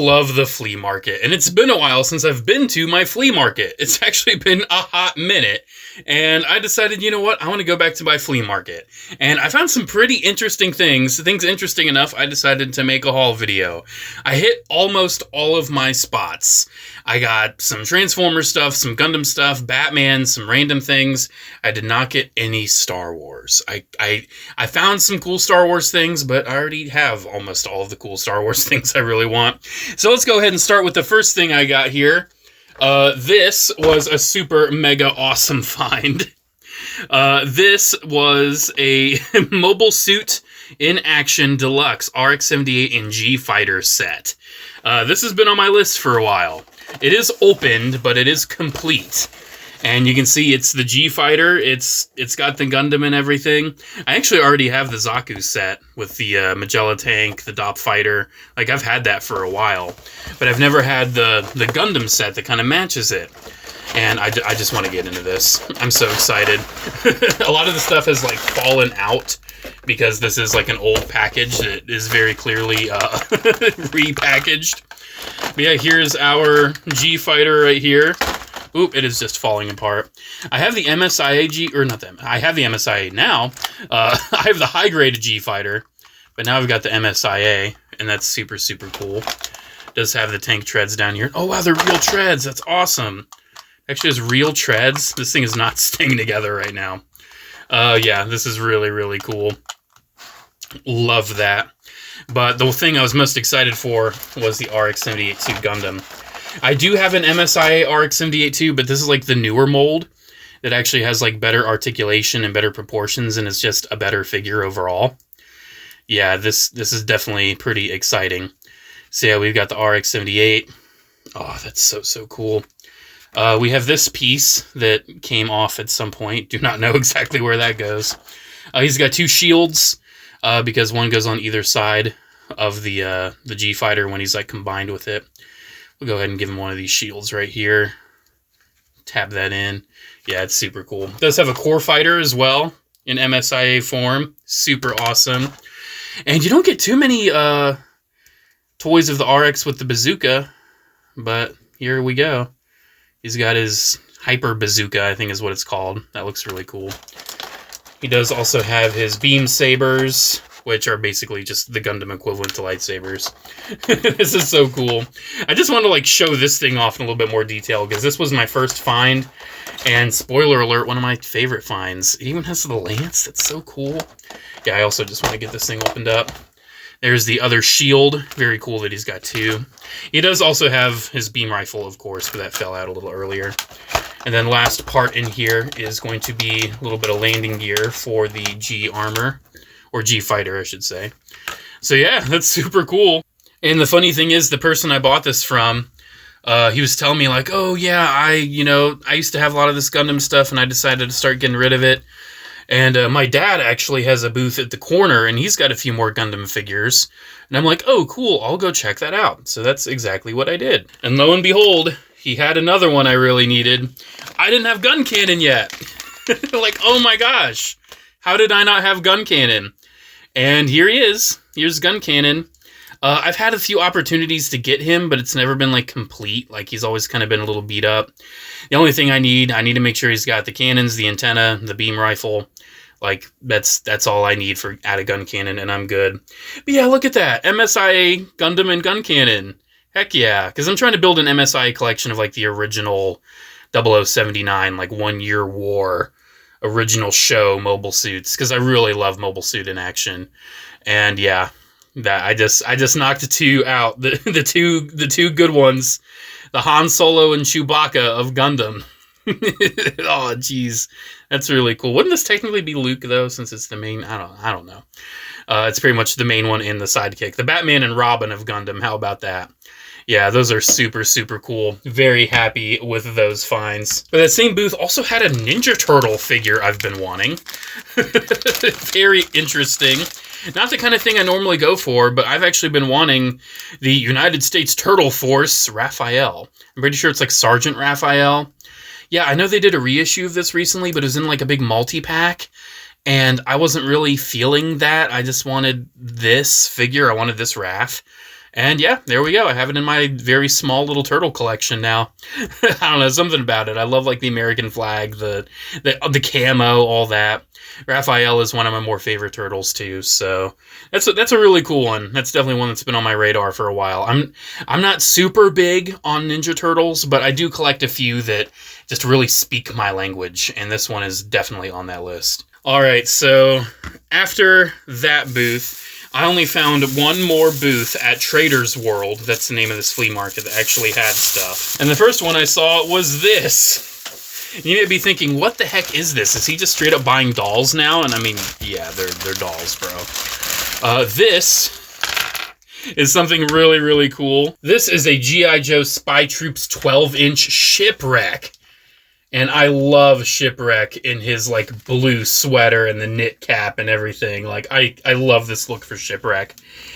love the flea market, and it's been a while since I've been to my flea market. It's actually been a hot minute, and I decided, you know what, I want to go back to my flea market. And I found some pretty interesting things interesting enough, I decided to make a haul video. I hit almost all of my spots. I got some Transformers stuff, some Gundam stuff, Batman, some random things. I did not get any Star Wars. I found some cool Star Wars things, but I already have almost all of the cool Star Wars things I really want. So let's go ahead and start with the first thing I got here. This was a super mega awesome find. This was a Mobile Suit in Action Deluxe RX-78 and G-Fighter set. This has been on my list for a while. It is opened, but it is complete. And you can see it's the G-Fighter, it's got the Gundam and everything. I actually already have the Zaku set with the Magella tank, the Dop Fighter. Like, I've had that for a while. But I've never had the Gundam set that kind of matches it. And I just want to get into this. I'm so excited. A lot of the stuff has, like, fallen out because this is, like, an old package that is very clearly repackaged. But yeah, here's our G-Fighter right here. Oop, it is just falling apart. I have the MSIA I have the MSIA now. I have the high-grade G-Fighter, but now I've got the MSIA, and that's super, super cool. It does have the tank treads down here. Oh, wow, they're real treads. That's awesome. Actually, has real treads. This thing is not staying together right now. Yeah, this is really, really cool. Love that. But the thing I was most excited for was the RX-78-2 Gundam. I do have an MSIA RX-78-2, but this is like the newer mold that actually has like better articulation and better proportions, and it's just a better figure overall. Yeah, this is definitely pretty exciting. So yeah, we've got the RX-78. Oh, that's so cool. We have this piece that came off at some point. Do not know exactly where that goes. He's got two shields because one goes on either side of the G-Fighter when he's like combined with it. We'll go ahead and give him one of these shields right here. Tab that in. Yeah, it's super cool. It does have a core fighter as well in MSIA form. Super awesome. And you don't get too many toys of the RX with the bazooka, but here we go. He's got his Hyper Bazooka, I think is what it's called. That looks really cool. He does also have his beam sabers, which are basically just the Gundam equivalent to lightsabers. This is so cool. I just want to like show this thing off in a little bit more detail because this was my first find, and spoiler alert, one of my favorite finds. It even has the lance. That's so cool. Yeah, I also just want to get this thing opened up. There's the other shield. Very cool that he's got two. He does also have his beam rifle, of course, but that fell out a little earlier. And then last part in here is going to be a little bit of landing gear for the G armor. Or G-Fighter, I should say. So yeah, that's super cool. And the funny thing is, the person I bought this from, he was telling me like, oh yeah, I used to have a lot of this Gundam stuff and I decided to start getting rid of it. And my dad actually has a booth at the corner and he's got a few more Gundam figures. And I'm like, oh cool, I'll go check that out. So that's exactly what I did. And lo and behold, he had another one I really needed. I didn't have Gun Cannon yet. Like, oh my gosh, how did I not have Gun Cannon? And here he is. Here's Gun Cannon. I've had a few opportunities to get him, but it's never been like complete. Like he's always kind of been a little beat up. The only thing I need to make sure he's got the cannons, the antenna, the beam rifle. Like that's all I need for add a Gun Cannon, and I'm good. But yeah, look at that. MSIA Gundam and Gun Cannon. Heck yeah. Because I'm trying to build an MSIA collection of like the original 0079, like 1 Year War original show mobile suits, because I really love Mobile Suit in Action. And yeah, that I just knocked the two out. The two good ones. The Han Solo and Chewbacca of Gundam. Oh geez. That's really cool. Wouldn't this technically be Luke though, since it's the main? I don't know. It's pretty much the main one in the sidekick. The Batman and Robin of Gundam. How about that? Yeah, those are super, super cool. Very happy with those finds. But that same booth also had a Ninja Turtle figure I've been wanting. Very interesting. Not the kind of thing I normally go for, but I've actually been wanting the United States Turtle Force Raphael. I'm pretty sure it's like Sergeant Raphael. Yeah, I know they did a reissue of this recently, but it was in like a big multi-pack. And I wasn't really feeling that. I just wanted this figure. I wanted this Raph. And yeah, there we go. I have it in my very small little turtle collection now. I don't know, something about it. I love like the American flag, the camo, all that. Raphael is one of my more favorite turtles too, so that's a really cool one. That's definitely one that's been on my radar for a while. I'm not super big on Ninja Turtles, but I do collect a few that just really speak my language, and this one is definitely on that list. All right, so after that booth, I only found one more booth at Trader's World. That's the name of this flea market that actually had stuff. And the first one I saw was this. You may be thinking, what the heck is this? Is he just straight up buying dolls now? And I mean, yeah, they're dolls, bro. This is something really, really cool. This is a G.I. Joe Spy Troops 12-inch Shipwreck. And I love Shipwreck in his, like, blue sweater and the knit cap and everything. Like, I love this look for Shipwreck.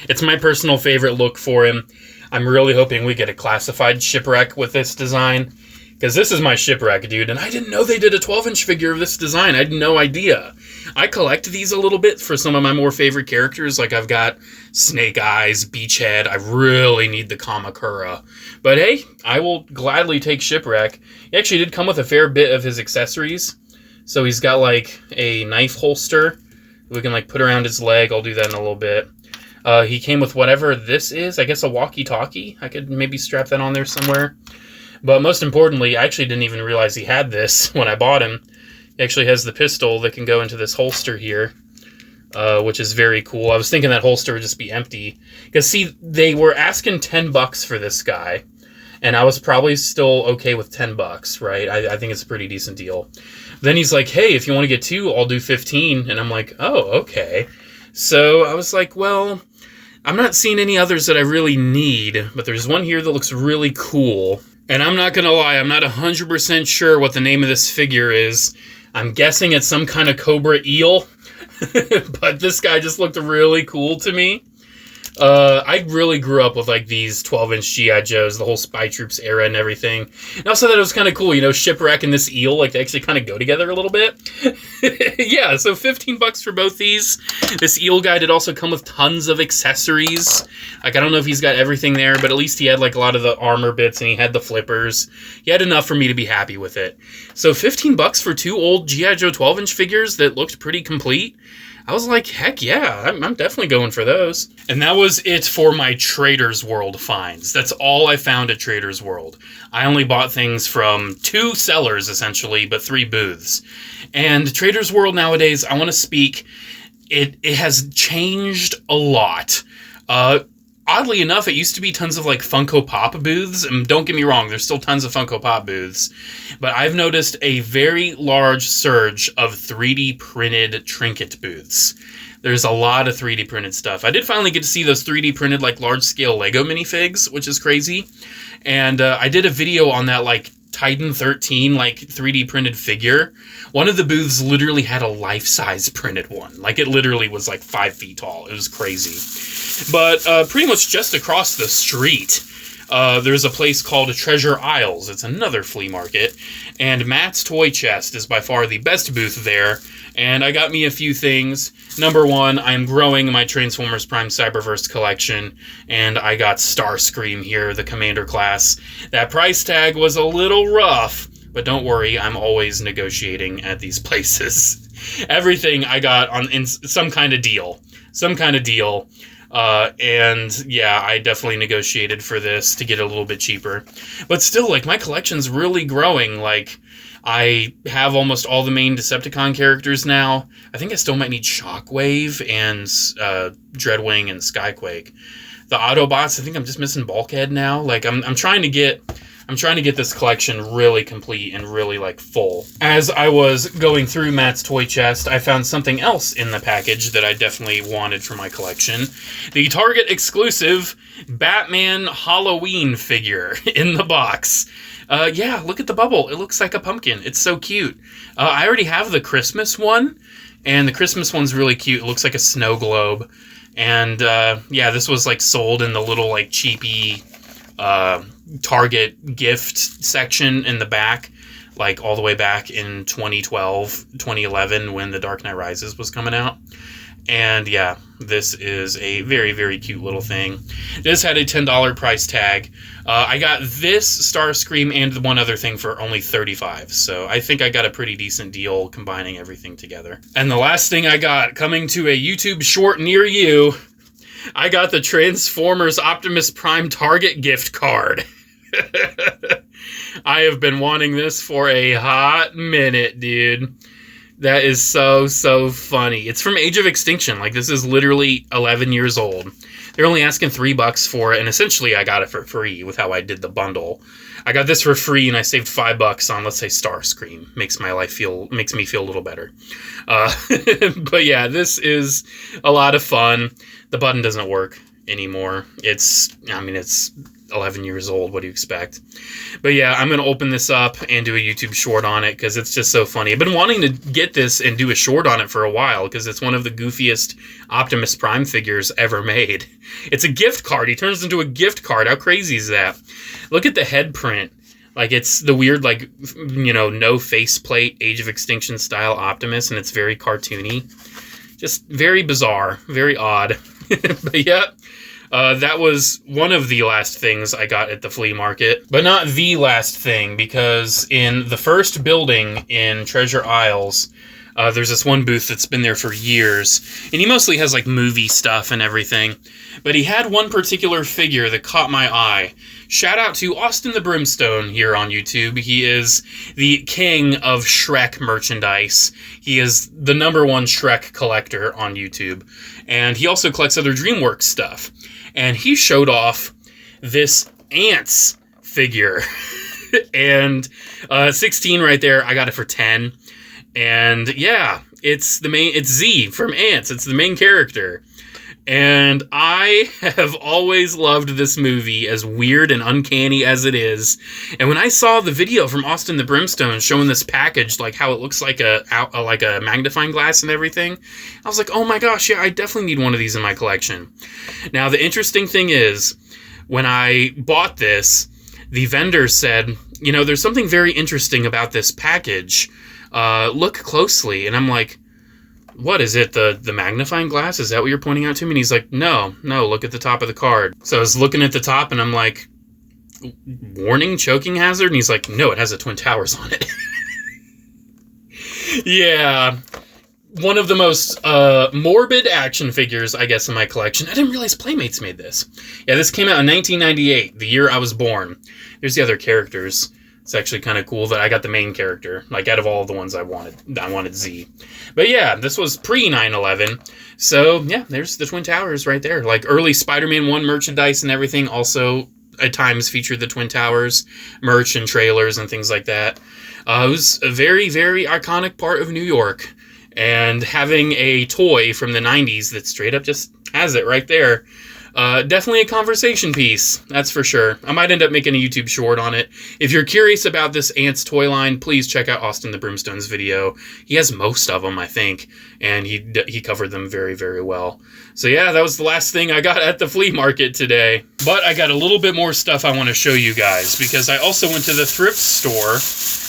It's my personal favorite look for him. I'm really hoping we get a classified Shipwreck with this design. Because this is my Shipwreck, dude. And I didn't know they did a 12-inch figure of this design. I had no idea. I collect these a little bit for some of my more favorite characters. Like, I've got Snake Eyes, Beachhead. I really need the Kamakura. But hey, I will gladly take Shipwreck. He actually did come with a fair bit of his accessories. So he's got, like, a knife holster we can, like, put around his leg. I'll do that in a little bit. He came with whatever this is. I guess a walkie-talkie. I could maybe strap that on there somewhere. But most importantly, I actually didn't even realize he had this when I bought him. He actually has the pistol that can go into this holster here, which is very cool. I was thinking that holster would just be empty. Because, see, they were asking $10 for this guy, and I was probably still okay with $10, right? I think it's a pretty decent deal. Then he's like, hey, if you want to get two, I'll do 15. And I'm like, oh, okay. So I was like, well, I'm not seeing any others that I really need, but there's one here that looks really cool. And I'm not going to lie, I'm not 100% sure what the name of this figure is. I'm guessing it's some kind of cobra eel. But this guy just looked really cool to me. I really grew up with like these 12-inch G.I. Joes, the whole Spy Troops era and everything. And also that it was kind of cool, you know, Shipwreck and this eel, like they actually kind of go together a little bit. Yeah, so $15 for both these. This eel guy did also come with tons of accessories. Like, I don't know if he's got everything there, but at least he had like a lot of the armor bits and he had the flippers. He had enough for me to be happy with it. So $15 for two old G.I. Joe 12-inch figures that looked pretty complete. I was like, heck yeah, I'm definitely going for those. And that was it for my Trader's World finds. That's all I found at Trader's World. I only bought things from 2 sellers, essentially, but 3 booths. And Trader's World nowadays, I want to speak, it has changed a lot. Oddly enough, it used to be tons of like Funko Pop booths, and don't get me wrong, there's still tons of Funko Pop booths, but I've noticed a very large surge of 3D printed trinket booths. There's a lot of 3D printed stuff. I did finally get to see those 3D printed like large scale Lego minifigs, which is crazy, and I did a video on that like Titan 13 like 3D printed figure. One of the booths literally had a life-size printed one. Like, it literally was like 5 feet tall. It was crazy. But pretty much just across the street, there's a place called Treasure Isles. It's another flea market. And Matt's Toy Chest is by far the best booth there. And I got me a few things. Number one, I'm growing my Transformers Prime Cyberverse collection. And I got Starscream here, the Commander class. That price tag was a little rough. But don't worry, I'm always negotiating at these places. Everything I got in some kind of deal. Some kind of deal. And yeah, I definitely negotiated for this to get it a little bit cheaper. But still, like, my collection's really growing. Like, I have almost all the main Decepticon characters now. I think I still might need Shockwave and Dreadwing and Skyquake. The Autobots, I think I'm just missing Bulkhead now. Like, I'm trying to get this collection really complete and really, like, full. As I was going through Matt's Toy Chest, I found something else in the package that I definitely wanted for my collection. The Target exclusive Batman Halloween figure in the box. Yeah, look at the bubble. It looks like a pumpkin. It's so cute. I already have the Christmas one, and the Christmas one's really cute. It looks like a snow globe. And, yeah, this was, like, sold in the little, like, cheapy Target gift section in the back, like all the way back in 2012, 2011 when The Dark Knight Rises was coming out. And yeah, this is a very, very cute little thing. This had a $10 price tag. I got this Starscream and one other thing for only $35. So I think I got a pretty decent deal combining everything together. And the last thing I got, coming to a YouTube short near you, I got the Transformers Optimus Prime Target gift card. I have been wanting this for a hot minute, dude. That is so, so funny. It's from Age of Extinction. Like, this is literally 11 years old. They're only asking $3 for it, and essentially I got it for free with how I did the bundle. I got this for free, and I saved $5 on, let's say, Starscream. Makes me feel a little better. But yeah, this is a lot of fun. The button doesn't work anymore. It's 11 years old. What do you expect? But yeah, I'm going to open this up and do a YouTube short on it because it's just so funny. I've been wanting to get this and do a short on it for a while because it's one of the goofiest Optimus Prime figures ever made. It's a gift card. He turns into a gift card. How crazy is that? Look at the head print. Like, it's the weird, like, you know, no faceplate, Age of Extinction style Optimus, and it's very cartoony. Just very bizarre, very odd. But yeah. That was one of the last things I got at the flea market. But not the last thing, because in the first building in Treasure Isles, there's this one booth that's been there for years. And he mostly has, like, movie stuff and everything. But he had one particular figure that caught my eye. Shout out to Austin the Brimstone here on YouTube. He is the king of Shrek merchandise. He is the #1 Shrek collector on YouTube. And he also collects other DreamWorks stuff. And he showed off this Antz figure. And 16 right there. I got it for 10. And yeah, it's Z from Antz. It's the main character. And I have always loved this movie, as weird and uncanny as it is. And when I saw the video from Austin the Brimstone showing this package, like how it looks like a magnifying glass and everything, I was like, oh my gosh, yeah, I definitely need one of these in my collection. Now, the interesting thing is, when I bought this, the vendor said, you know, there's something very interesting about this package. Look closely. And I'm like, what is it? The magnifying glass? Is that what you're pointing out to me? And he's like, no, look at the top of the card. So I was looking at the top and I'm like, warning, choking hazard? And he's like, no, it has the Twin Towers on it. Yeah. One of the most morbid action figures, I guess, in my collection. I didn't realize Playmates made this. Yeah, this came out in 1998, the year I was born. There's the other characters. It's actually kind of cool that I got the main character. Like, out of all of the ones I wanted Z. But yeah, this was pre-9/11. So, yeah, there's the Twin Towers right there. Like, early Spider-Man 1 merchandise and everything also at times featured the Twin Towers merch and trailers and things like that. It was a very, very iconic part of New York. And having a toy from the 90s that straight up just has it right there. Definitely a conversation piece, that's for sure. I might end up making a YouTube short on it. If you're curious about this Antz toy line, please check out Austin the Brimstone's video. He has most of them, I think, and he covered them very, very well. So yeah, that was the last thing I got at the flea market today. But I got a little bit more stuff I want to show you guys, because I also went to the thrift store,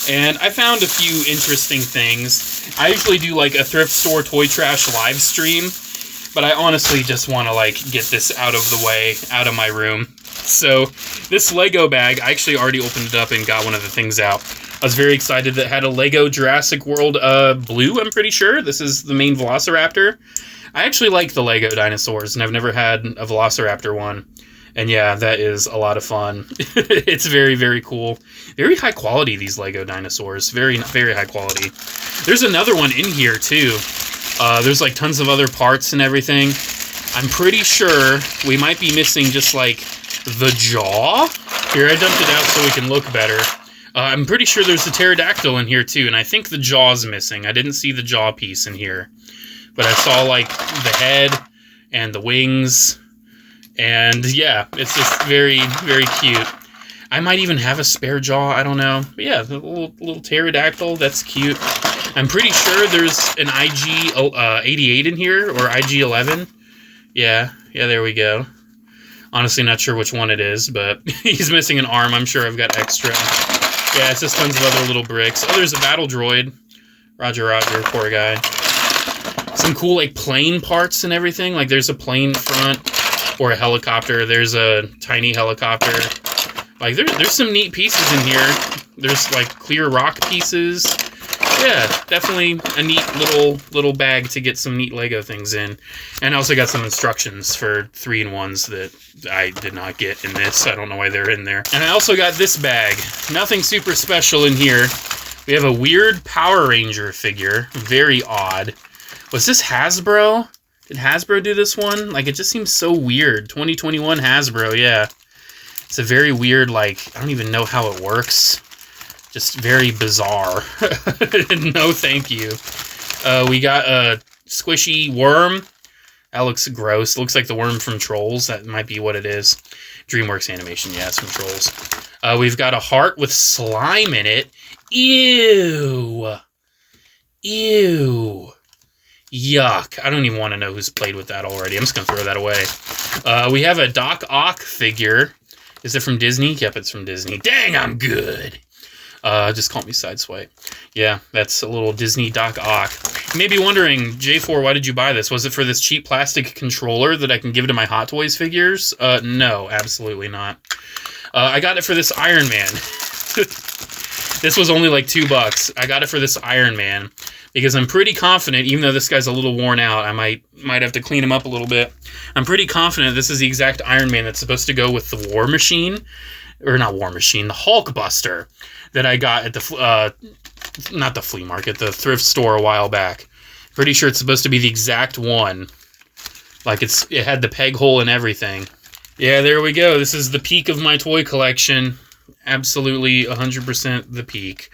and I found a few interesting things. I usually do like a thrift store toy trash live stream, but I honestly just want to, like, get this out of the way, out of my room. So, this Lego bag, I actually already opened it up and got one of the things out. I was very excited that it had a Lego Jurassic World blue, I'm pretty sure. This is the main Velociraptor. I actually like the Lego dinosaurs, and I've never had a Velociraptor one. And yeah, that is a lot of fun. It's very, very cool. Very high quality, these Lego dinosaurs. Very, very high quality. There's another one in here, too. There's like tons of other parts and everything. I'm pretty sure we might be missing just like the jaw. Here, I dumped it out so we can look better. I'm pretty sure there's a pterodactyl in here too, and I think the jaw's missing. I didn't see the jaw piece in here. But I saw like the head and the wings. And yeah, it's just very, very cute. I might even have a spare jaw, I don't know. But yeah, the little pterodactyl, that's cute. I'm pretty sure there's an IG-88 in here, or IG-11. Yeah, there we go. Honestly, not sure which one it is, but he's missing an arm. I'm sure I've got extra. Yeah, it's just tons of other little bricks. Oh, there's a battle droid. Roger, poor guy. some cool like plane parts and everything. Like there's a plane front or a helicopter. There's a tiny helicopter. Like there's some neat pieces in here. There's like clear rock pieces. Yeah, definitely a neat little bag to get some neat Lego things in. And I also got some instructions for 3-in-1s that I did not get in this. I don't know why they're in there. And I also got this bag. Nothing super special in here. We have a weird Power Ranger figure. Very odd. Was this Hasbro? Did Hasbro do this one? Like, it just seems so weird. 2021 Hasbro, yeah. It's a very weird, like, I don't even know how it works. Just very bizarre. No, thank you. We got a squishy worm. That looks gross. Looks like the worm from Trolls. That might be what it is. DreamWorks Animation, yeah, it's from Trolls. We've got a heart with slime in it. Ew. Ew. Yuck. I don't even want to know who's played with that already. I'm just going to throw that away. We have a Doc Ock figure. Is it from Disney? Yep, it's from Disney. Dang, I'm good. Just call me Sideswipe. Yeah, that's a little Disney Doc Ock. You may be wondering, J4, why did you buy this? Was it for this cheap plastic controller that I can give to my Hot Toys figures? No, absolutely not. I got it for this Iron Man. This was only like $2. I got it for this Iron Man because I'm pretty confident, even though this guy's a little worn out, I might have to clean him up a little bit. I'm pretty confident this is the exact Iron Man that's supposed to go with the War Machine, or not War Machine, the Hulkbuster that I got at the not the flea market, the thrift store a while back. Pretty sure it's supposed to be the exact one. Like it had the peg hole and everything. Yeah, there we go. This is the peak of my toy collection. Absolutely 100% the peak.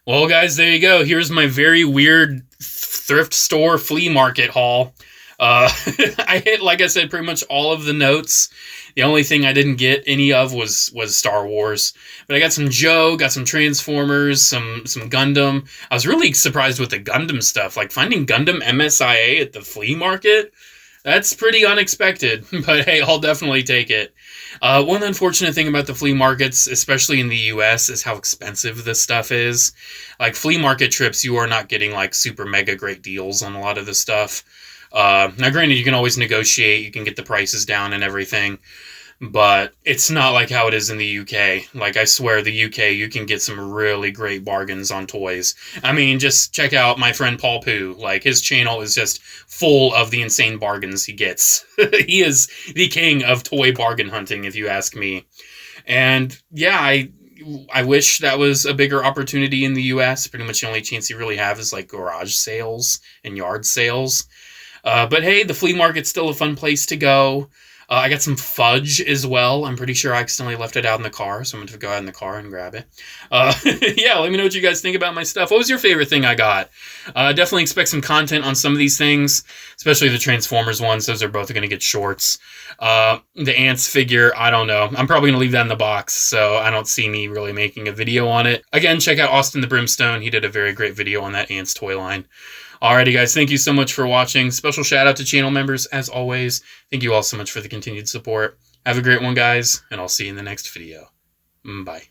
Well, guys, there you go. Here's my very weird thrift store flea market haul. I hit, like I said, pretty much all of the notes. The only thing I didn't get any of was Star Wars. But I got some Joe, got some Transformers, some Gundam. I was really surprised with the Gundam stuff. Like, finding Gundam MSIA at the flea market, that's pretty unexpected. But hey, I'll definitely take it. One unfortunate thing about the flea markets, especially in the US, is how expensive this stuff is. Like, flea market trips, you are not getting, like, super mega great deals on a lot of this stuff. Now, granted, you can always negotiate, you can get the prices down and everything, but it's not like how it is in the UK. Like, I swear, the UK, you can get some really great bargains on toys. I mean, just check out my friend Paul Poo. Like, his channel is just full of the insane bargains he gets. He is the king of toy bargain hunting, if you ask me. And, yeah, I wish that was a bigger opportunity in the US. Pretty much the only chance you really have is, like, garage sales and yard sales. But hey, the flea market's still a fun place to go. I got some fudge as well. I'm pretty sure I accidentally left it out in the car, so I'm going to go out in the car and grab it. Yeah, let me know what you guys think about my stuff. What was your favorite thing I got? Definitely expect some content on some of these things, especially the Transformers ones. Those are both going to get shorts. The Antz figure, I don't know. I'm probably going to leave that in the box, so I don't see me really making a video on it. Again, check out Austin the Brimstone. He did a very great video on that Antz toy line. Alrighty, guys, thank you so much for watching. Special shout out to channel members, as always. Thank you all so much for the continued support. Have a great one, guys, and I'll see you in the next video. Bye.